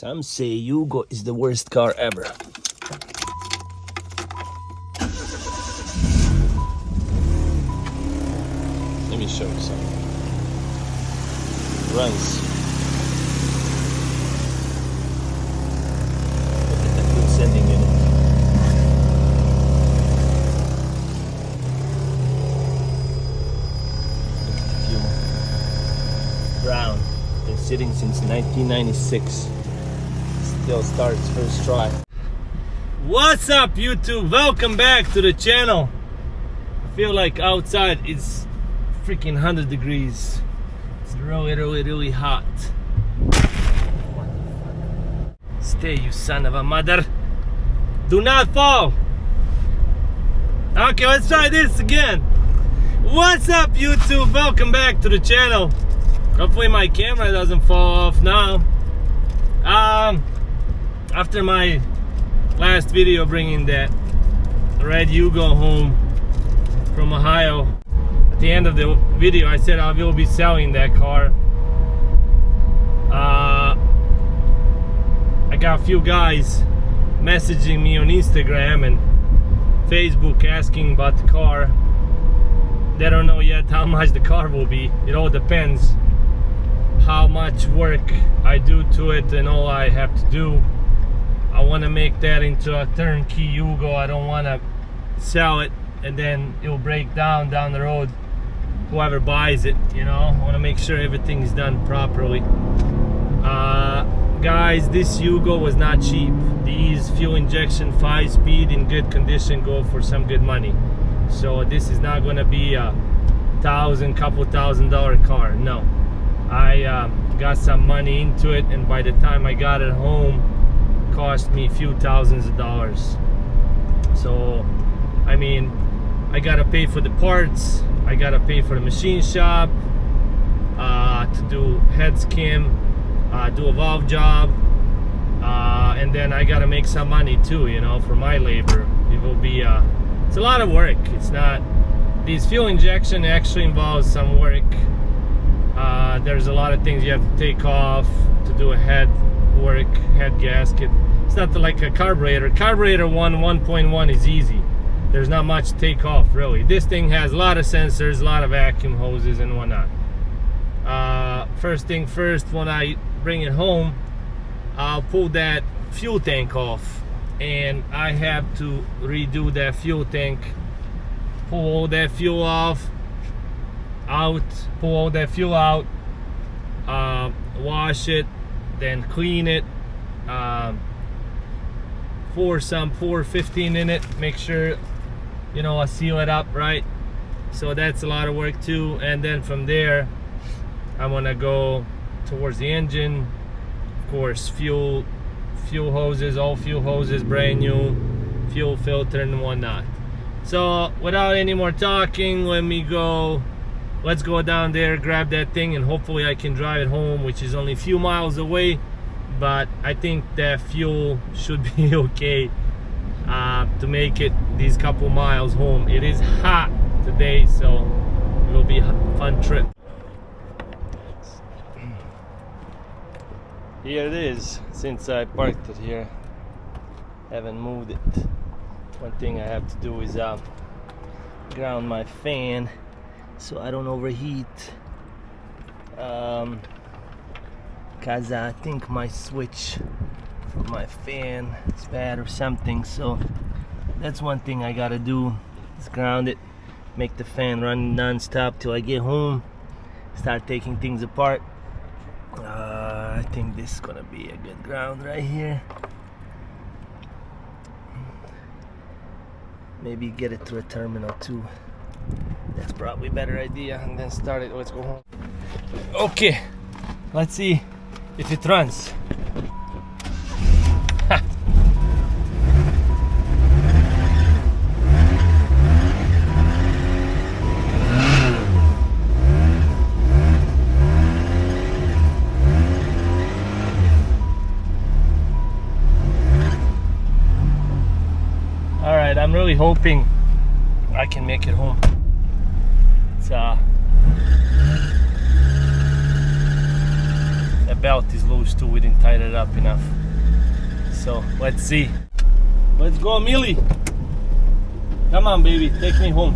Some say Yugo is the worst car ever. Let me show you something. Runs. Look at that fuel sending unit. Look at the fuel. Brown. Been sitting since 1996. Still starts first try. What's up, YouTube? Welcome back to the channel. I feel like outside it's freaking 100 degrees. It's really hot. Stay, you son of a mother. Do not fall. Okay, let's try this again. What's up, YouTube? Welcome back to the channel. Hopefully my camera doesn't fall off now. After my last video bringing that red Yugo home from Ohio, at the end of the video I said I will be selling that car. I got a few guys messaging me on Instagram and Facebook asking about the car. They don't know yet how much the car will be. It all depends how much work I do to it and all I have to do. I want to make that into a turnkey Yugo. I don't want to sell it and then it'll break down the road, whoever buys it, you know. I want to make sure everything is done properly. Guys, this Yugo was not cheap. These fuel injection 5-speed in good condition go for some good money. So this is not going to be a couple thousand dollar car. No, I got some money into it, and by the time I got it home, it cost me a few thousands of dollars. So I mean, I gotta pay for the parts, I gotta pay for the machine shop, to do head skim, do a valve job, and then I gotta make some money too, you know, for my labor. It will be it's a lot of work. It's not, these fuel injection actually involves some work. There's a lot of things you have to take off to do a head gasket. It's not like a carburetor. Carburetor 1.1 is easy. There's not much to take off, really. This thing has a lot of sensors, a lot of vacuum hoses and whatnot. First thing first, when I bring it home, I'll pull that fuel tank off, and I have to redo that fuel tank. Pull all that fuel off, pull all that fuel out, wash it, then clean it, pour some 415 in it, make sure, you know, I seal it up right. So that's a lot of work too. And then from there I'm gonna go towards the engine. Of course, fuel hoses, all fuel hoses brand new, fuel filter and whatnot. So without any more talking, let's go down there, grab that thing, and hopefully I can drive it home, which is only a few miles away. But I think that fuel should be okay to make it these couple miles home. It is hot today, so it will be a fun trip. Here it is, since I parked it here. Haven't moved it. One thing I have to do is ground my fan so I don't overheat. Cause I think my switch for my fan is bad or something, so that's one thing I gotta do, is ground it, make the fan run non-stop till I get home, start taking things apart. I think this is gonna be a good ground right here. Maybe get it to a terminal too. That's probably a better idea, and then start it. Let's go home. Okay, let's see if it runs. Ha. All right, I'm really hoping I can make it home. It's belt is loose too. We didn't tighten it up enough. So let's see. Let's go, Millie. Come on, baby, take me home.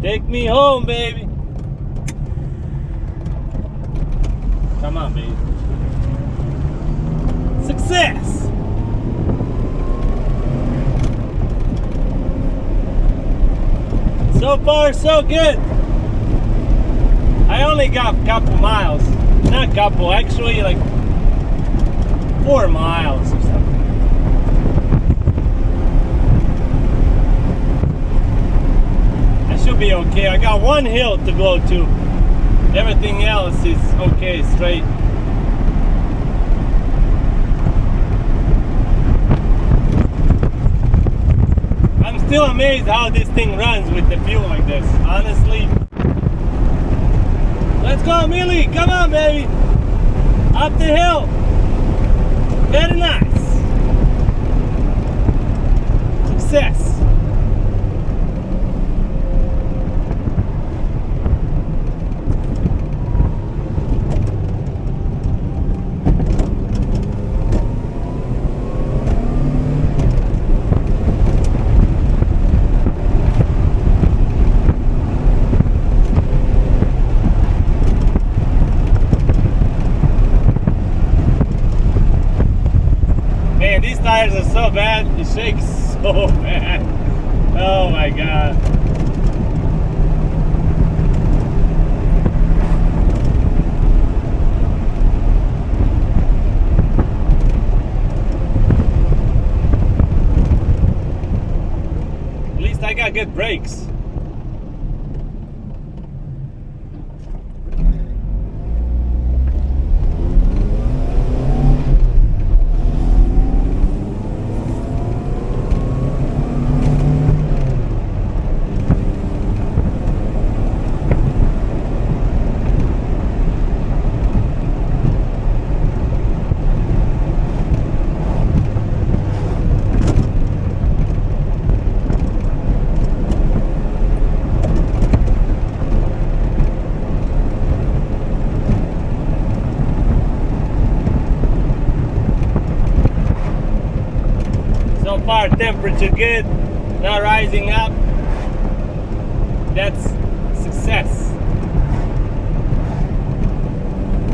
Take me home, baby. Come on, baby. Success! So far, so good. I only got a couple miles. Not couple, actually like 4 miles or something. I should be okay. I got one hill to go to. Everything else is okay, straight. I'm still amazed how this thing runs with the fuel like this, honestly. Let's go, Millie! Come on, baby! Up the hill! Very nice! Success! Man, these tires are so bad, it shakes so bad. Oh my god. At least I got good brakes. So far, temperature good, not rising up. That's success.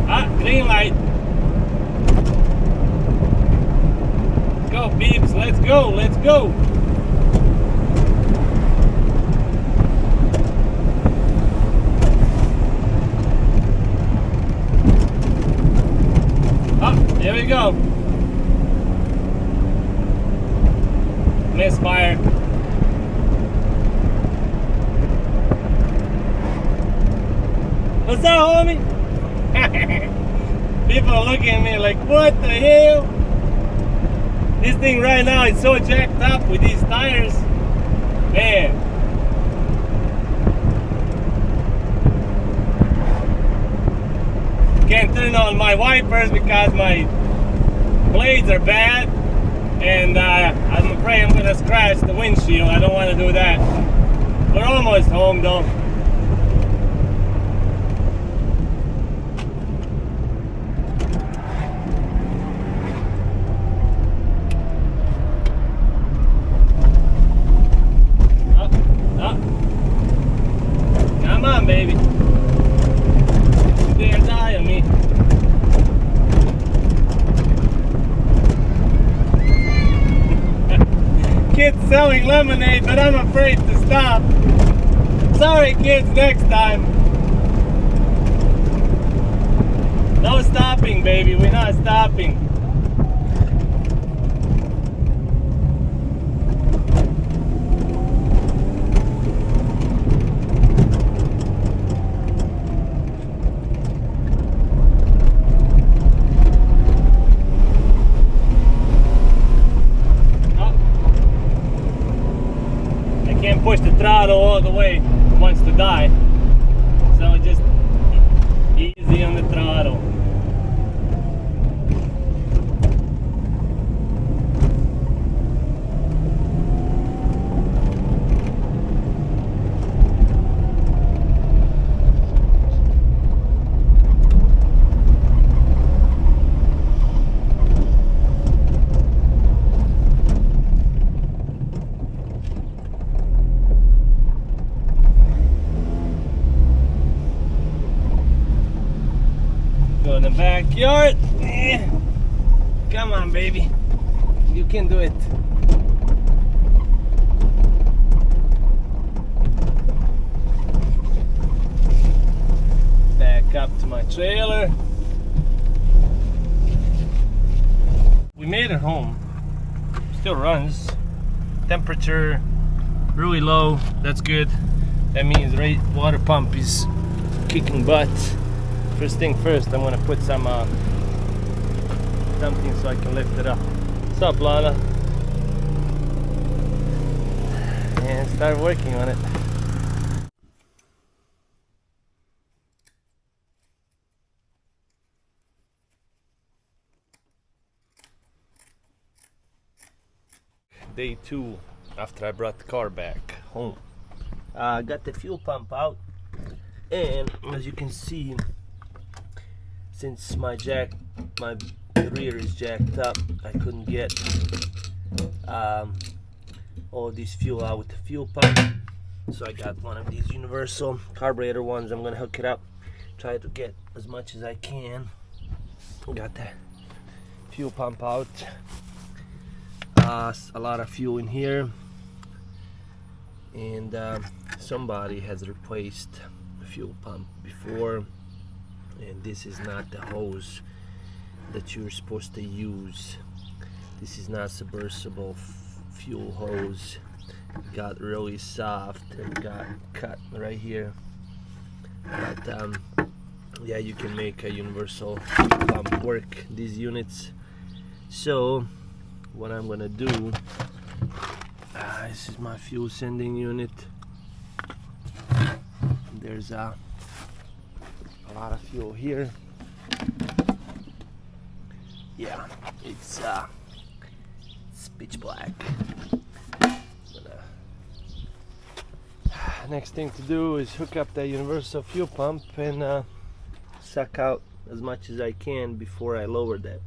Ah, green light. Go, peeps, let's go, let's go. Ah, there we go. Misfire. What's up, homie? People are looking at me like, what the hell? This thing right now is so jacked up with these tires. Man. Can't turn on my wipers because my blades are bad. And I'm afraid I'm gonna scratch the windshield. I don't want to do that. We're almost home though. Come on, baby. You dare die on me. Kids selling lemonade, but I'm afraid to stop. Sorry, kids, next time. No stopping, baby. We're not stopping. Can't push the throttle all the way. It wants to die. So just easy on the throttle. backyard. Come on, baby. You can do it. Back up to my trailer. We made it home. Still runs. Temperature really low. That's good. That means water pump is kicking butt. First thing first, I'm gonna put some something so I can lift it up. What's up, Lana? And start working on it. Day 2 after I brought the car back home. Got the fuel pump out, and as you can see, since my rear is jacked up, I couldn't get all this fuel out with the fuel pump. So I got one of these universal carburetor ones. I'm gonna hook it up, try to get as much as I can. Got the fuel pump out. A lot of fuel in here, and somebody has replaced the fuel pump before, and this is not the hose that you're supposed to use. This is not submersible fuel hose. It got really soft and got cut right here, but yeah, you can make a universal pump work, these units. So what I'm gonna do, this is my fuel sending unit. There's a lot of fuel here. Yeah, it's pitch black. Next thing to do is hook up the universal fuel pump and suck out as much as I can before I lower that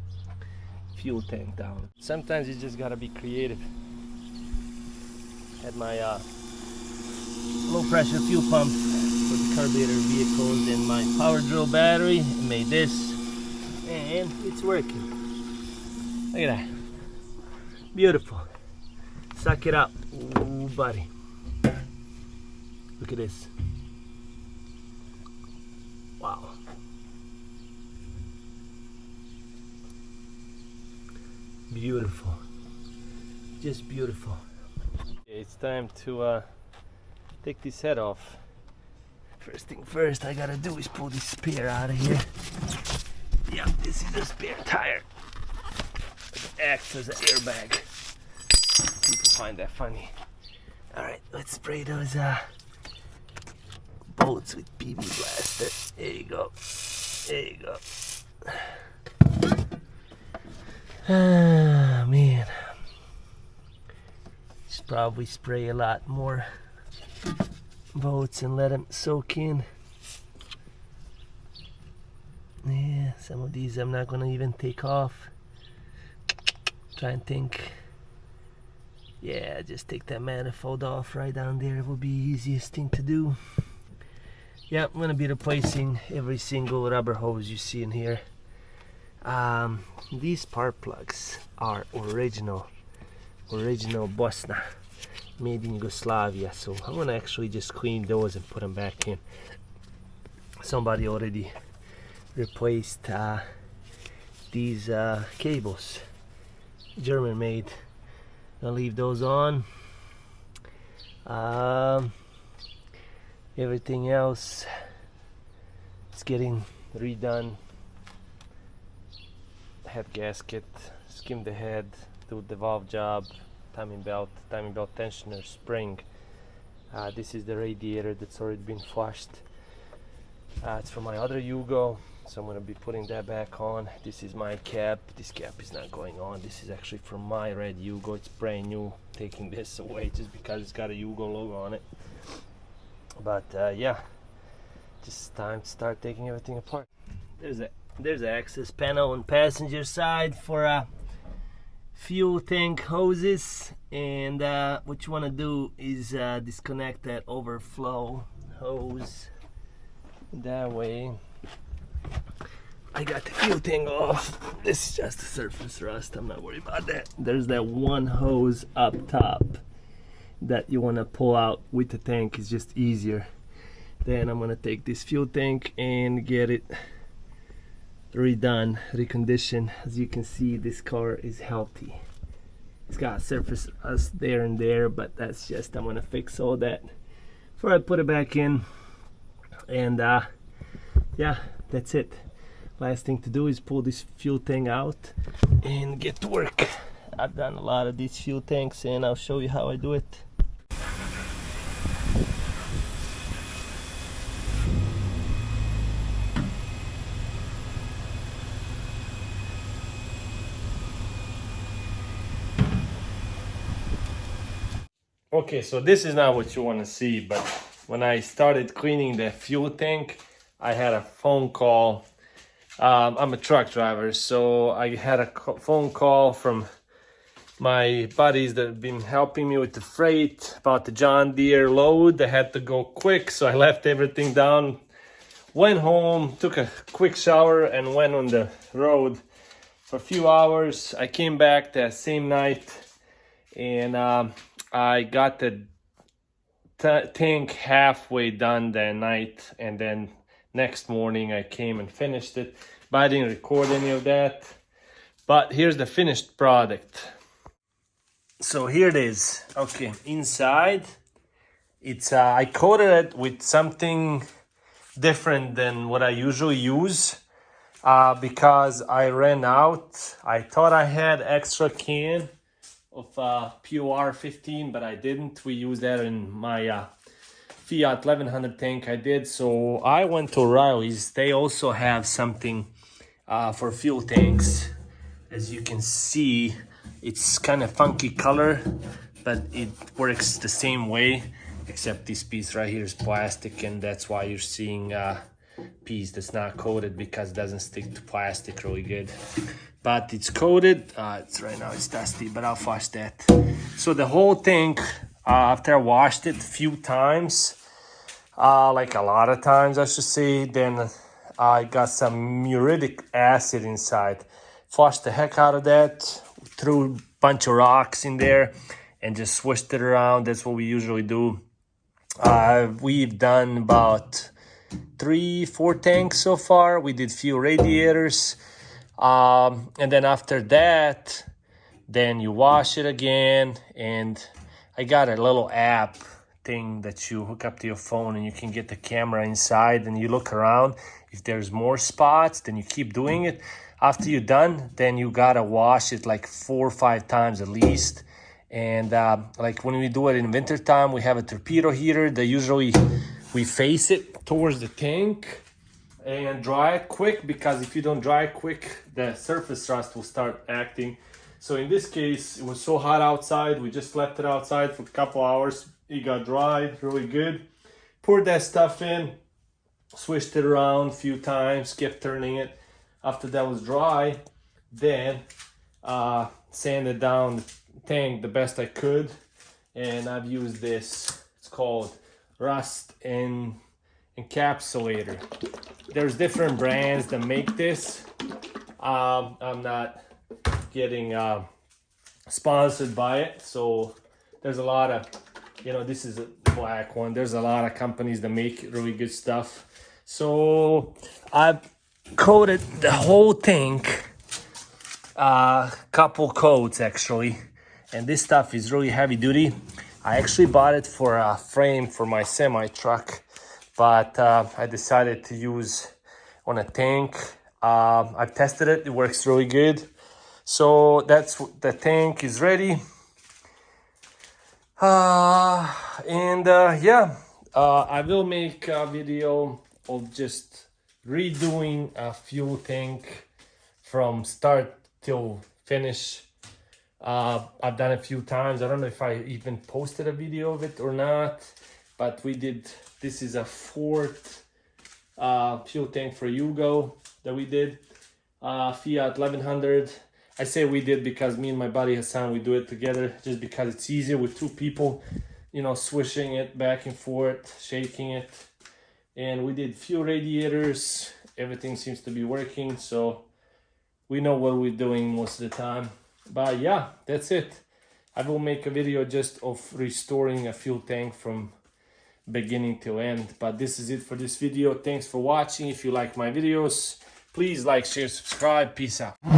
fuel tank down. Sometimes you just gotta be creative. Had my low pressure fuel pump for the carburetor vehicles and my power drill battery. I made this, and it's working. Look at that. Beautiful. Suck it up. Ooh, buddy. Look at this. Wow. Beautiful. Just beautiful. It's time to take this head off. First thing first I gotta do is pull this spare out of here. Yeah, this is a spare tire. It acts as an airbag. People find that funny. Alright, let's spray those bolts with PB Blaster. There you go. There you go. Ah, man. Should probably spray a lot more bolts and let them soak in. Yeah, some of these I'm not gonna even take off. Try and think. Yeah, just take that manifold off right down there. It will be the easiest thing to do. Yeah, I'm gonna be replacing every single rubber hose you see in here. These spark plugs are original Bosna, made in Yugoslavia, so I'm gonna actually just clean those and put them back in. Somebody already replaced these cables, German made. I'll leave those on. Everything else is getting redone. Head gasket, skim the head, do the valve job, timing belt tensioner, spring. This is the radiator that's already been flushed. It's from my other Yugo, so I'm going to be putting that back on. This is my cap. This cap is not going on. This is actually from my red Yugo. It's brand new. Taking this away just because it's got a Yugo logo on it. But yeah, just time to start taking everything apart. There's an access panel on passenger side for fuel tank hoses, and what you want to do is disconnect that overflow hose. That way I got the fuel tank off. This is just the surface rust. I'm not worried about that. There's that one hose up top that you want to pull out with the tank. It's just easier. Then I'm gonna take this fuel tank and get it redone, reconditioned. As you can see, this car is healthy. It's got surface rust there and there, but that's just, I'm gonna fix all that before I put it back in. And yeah, that's it. Last thing to do is pull this fuel tank out and get to work. I've done a lot of these fuel tanks and I'll show you how I do it. Okay, so this is not what you want to see, but when I started cleaning the fuel tank, I had a phone call. I'm a truck driver, so I had a phone call from my buddies that have been helping me with the freight about the John Deere load. I had to go quick, so I left everything down, went home, took a quick shower, and went on the road for a few hours. I came back that same night, and I got the tank halfway done that night, and then next morning I came and finished it, but I didn't record any of that. But here's the finished product. So here it is. Okay, inside it's I coated it with something different than what I usually use because I ran out. I thought I had extra can of POR 15, but I didn't. We use that in my Fiat 1100 tank. I did. So I went to O'Reilly's. They also have something for fuel tanks. As you can see, it's kind of funky color, but it works the same way, except this piece right here is plastic, and that's why you're seeing a piece that's not coated, because it doesn't stick to plastic really good. But it's coated. It's right now it's dusty, but I'll wash that. So the whole tank, after I washed it a few times, like a lot of times I should say, then I got some muriatic acid inside. Flushed the heck out of that, threw a bunch of rocks in there and just swished it around. That's what we usually do. We've done about 3-4 tanks so far. We did few radiators. And then after that, then you wash it again. And I got a little app thing that you hook up to your phone, and you can get the camera inside and you look around. If there's more spots, then you keep doing it. After you're done, then you gotta wash it like 4 or 5 times at least. And like when we do it in winter time, we have a torpedo heater that usually we face it towards the tank and dry it quick, because if you don't dry it quick, the surface rust will start acting. So in this case, it was so hot outside, we just left it outside for a couple hours. It got dry really good. Poured that stuff in, swished it around a few times, kept turning it. After that was dry, then sanded down the tank the best I could, and I've used this. It's called Rust Encapsulator. There's different brands that make this. I'm not getting sponsored by it, so there's a lot of, you know, this is a black one. There's a lot of companies that make really good stuff. So I've coated the whole tank, couple coats actually, and this stuff is really heavy duty. I actually bought it for a frame for my semi truck, but I decided to use on a tank. I tested it, it works really good. So that's, the tank is ready. Yeah, I will make a video of just redoing a fuel tank from start till finish. I've done a few times. I don't know if I even posted a video of it or not, but we did. This is a fourth fuel tank for YUGO that we did, Fiat 1100. I say we did because me and my buddy Hassan, we do it together, just because it's easier with 2 people, you know, swishing it back and forth, shaking it. And we did few radiators everything seems to be working, so we know what we're doing most of the time. But yeah, that's it. I will make a video just of restoring a fuel tank from beginning to end. But this is it for this video. Thanks for watching. If you like my videos, please like, share, subscribe. Peace out.